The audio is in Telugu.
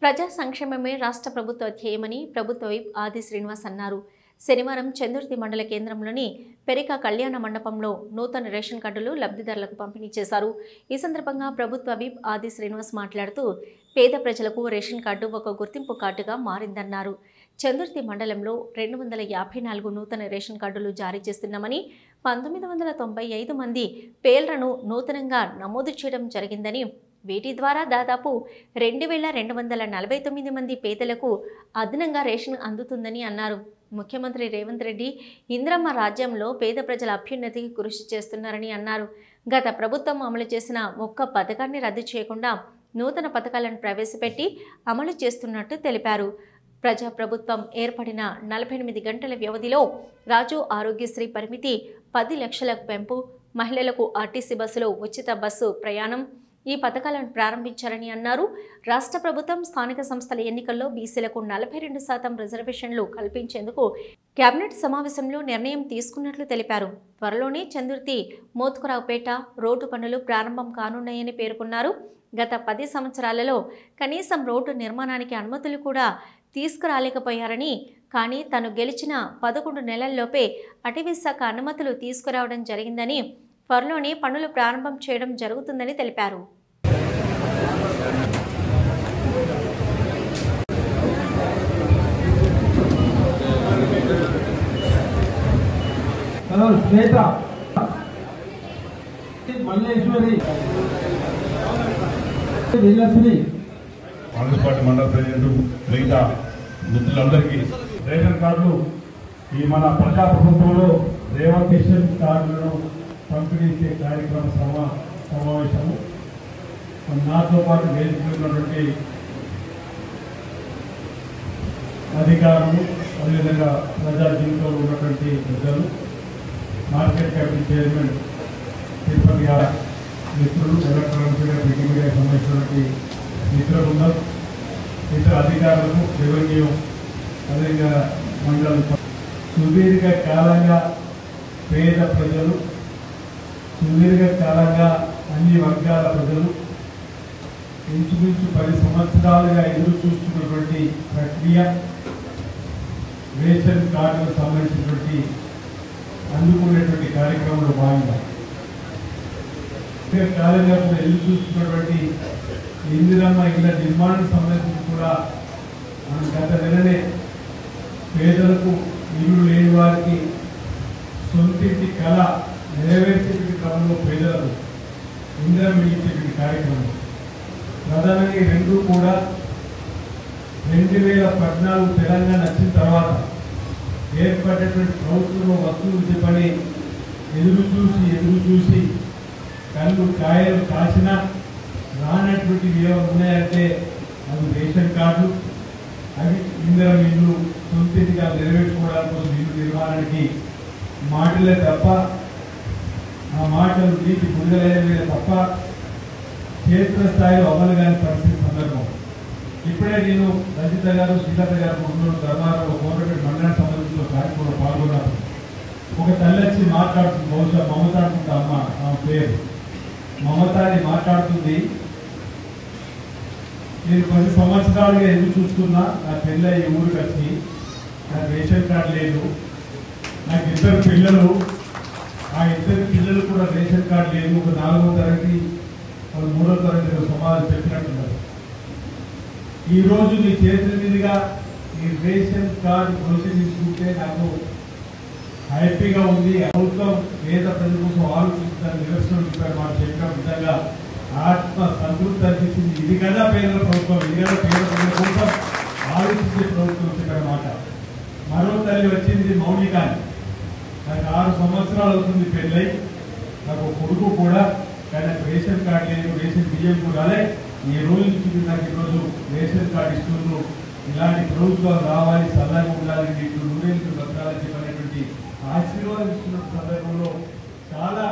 ప్రజా సంక్షేమమే రాష్ట్ర ప్రభుత్వ ధ్యేయమని ప్రభుత్వ విప్ ఆది శ్రీనివాస్ అన్నారు. శనివారం చందుర్తి మండల కేంద్రంలోని పెరిక కళ్యాణ మండపంలో నూతన రేషన్ కార్డులు లబ్ధిదారులకు పంపిణీ చేశారు. ఈ సందర్భంగా ప్రభుత్వ విప్ ఆది శ్రీనివాస్ మాట్లాడుతూ పేద ప్రజలకు రేషన్ కార్డు ఒక గుర్తింపు కార్డుగా మారిందన్నారు. చందుర్తి మండలంలో 254 నూతన రేషన్ కార్డులు జారీ చేస్తున్నామని, 1995 మంది పేర్లను నూతనంగా నమోదు చేయడం జరిగిందని, వీటి ద్వారా దాదాపు 2249 మంది పేదలకు అదనంగా రేషన్ అందుతుందని అన్నారు. ముఖ్యమంత్రి రేవంత్ రెడ్డి ఇంద్రమ్మ రాజ్యంలో పేద ప్రజల అభ్యున్నతికి కృషి చేస్తున్నారని అన్నారు. గత ప్రభుత్వం అమలు చేసిన ఒక్క పథకాన్ని రద్దు చేయకుండా నూతన పథకాలను ప్రవేశపెట్టి అమలు చేస్తున్నట్టు తెలిపారు. ప్రజా ప్రభుత్వం ఏర్పడిన 48 గంటల వ్యవధిలో రాజు ఆరోగ్యశ్రీ పరిమితి 10 లక్షలకు పెంపు, మహిళలకు ఆర్టీసీ బస్సులో ఉచిత బస్సు ప్రయాణం, ఈ పథకాలను ప్రారంభించారని అన్నారు. రాష్ట్ర ప్రభుత్వం స్థానిక సంస్థల ఎన్నికల్లో బీసీలకు 42% రిజర్వేషన్లు కల్పించేందుకు కేబినెట్ సమావేశంలో నిర్ణయం తీసుకున్నట్లు తెలిపారు. త్వరలోనే చందుర్తి మోత్కురావుపేట రోడ్డు పనులు ప్రారంభం కానున్నాయని పేర్కొన్నారు. గత 10 సంవత్సరాలలో కనీసం రోడ్డు నిర్మాణానికి అనుమతులు కూడా తీసుకురాలేకపోయారని, కానీ తను గెలిచిన 11 నెలల్లోపే అటవీ శాఖ అనుమతులు తీసుకురావడం జరిగిందని, త్వరలోనే పనులు ప్రారంభం చేయడం జరుగుతుందని తెలిపారు. కాంగ్రెస్ పార్టీ మండల ప్రెసిడెంట్ మిగతా మిత్రులందరికీ రేషన్ కార్డులు ఈ మన ప్రజా ప్రభుత్వంలో రేవంత్ రేషన్ కార్డులను పంపిణీ చేసే కార్యక్రమ సమావేశము నాతో పాటు వేదికలున్నటువంటి అధికారులు, అదేవిధంగా ప్రజా జీవితంలో ఉన్నటువంటి ప్రజలు, మార్కెట్ కమిటీ చైర్మన్ తిరుపతి గారి మిత్రులు, ఎలక్ట్రానిక్ మీడియా సంబంధించినటువంటి మిత్ర బృందం, ఇతర అధికారులకు, రెవెన్యూ, అదేవిధంగా మండల సుదీర్ఘ కాలంగా పేద ప్రజలు, సుదీర్ఘ కాలంగా అన్ని వర్గాల ప్రజలు ఇంచుమించు 10 సంవత్సరాలుగా ఎదురు చూస్తున్నటువంటి ప్రక్రియ రేషన్ కార్డులకు సంబంధించినటువంటి అందుకునేటువంటి కార్యక్రమంలో భాగంగా కాలంగా కూడా ఎదురు చూస్తున్నటువంటి ఇందిరమ్మ ఇళ్ల నిర్మాణం సంబంధించి కూడా మనం గత నెలనే పేదలకు ఇల్లు లేని వారికి సొంతింటి కళ నెరవేర్చేటువంటి క్రమంలో పేదలకు ఇందిరమ్మ ఇచ్చేటువంటి కార్యక్రమం ప్రధానంగా ఈ రెండు కూడా 2014 తెలంగాణ వచ్చిన తర్వాత ఏర్పడేటువంటి ప్రభుత్వంలో వస్తువులు చెప్పని ఎదురు చూసి కళ్ళు కాయలు కాసినా రానటువంటివి ఏమైనా ఉన్నాయంటే అవి రేషన్ కార్డు, అవి ఇందిరమ్మ ఇల్లు సొంతింటిగా నెరవేర్చుకోవడానికి కోసం ఇల్లు నిర్మాణానికి మాటలే తప్ప, ఆ మాటలు నీటి గుండెలే తప్ప క్షేత్రస్థాయిలో అమలు కాని పరిస్థితి సందర్భం. ఇప్పుడే నేను రజిత గారు, శ్రీలత గారు ముందు ధర్మారంలో కోరపేట మండలానికి సంబంధించిన కార్యక్రమంలో పాల్గొన్నారు. ఒక తల్లి వచ్చి మాట్లాడుతుంది, బహుశా మమత అనుకుంటా అమ్మ ఆమె పేరు, మమత అని మాట్లాడుతుంది. నేను 10 సంవత్సరాలుగా ఎదురు చూస్తున్నా, నా పెళ్ళి ఈ ఊరికి వచ్చి నాకు రేషన్ కార్డు లేదు, నాకు 2 పిల్లలు, ఆ 2 పిల్లలు కూడా రేషన్ కార్డు లేదు, ఒక 4వ తరగతి 3వ తరగతి సమాజం చెప్పినట్టున్నారు. ఈరోజు నీ చేతుల మీదుగా ఈ రేషన్ కార్డు ప్రొసీడించుకుంటే నాకు హ్యాపీగా ఉంది. ప్రభుత్వం పేద ప్రజల కోసం ఆలోచించడానికి నిరసన చెప్పారు. మాకు చెప్పిన విధంగా ఆత్మ సంతృప్తి అనిపించింది. ఇది కదా పేదల ప్రభుత్వం, ఇది కదా పేద ప్రజల కోసం ఆలోచించే ప్రభుత్వం చెప్పారన్నమాట. మరో తల్లి వచ్చింది మౌనిక, నాకు 6 సంవత్సరాలు అవుతుంది పెళ్ళై, నాకు కొడుకు కూడా, కానీ నాకు రేషన్ కార్డు లేదు, రేషన్ బియ్యం కూడా ఈ రోజు నుంచి నాకు ఈరోజు రేషన్ కార్డు ఇస్తున్నారు. ఇలాంటి ప్రభుత్వం రావాలి, సల్లాగా ఉండాలి, మీకు 100 ఏళ్ళు బతకాలని చెప్పనేటువంటి ఆశీర్వాదం ఇస్తున్న సందర్భంలో చాలా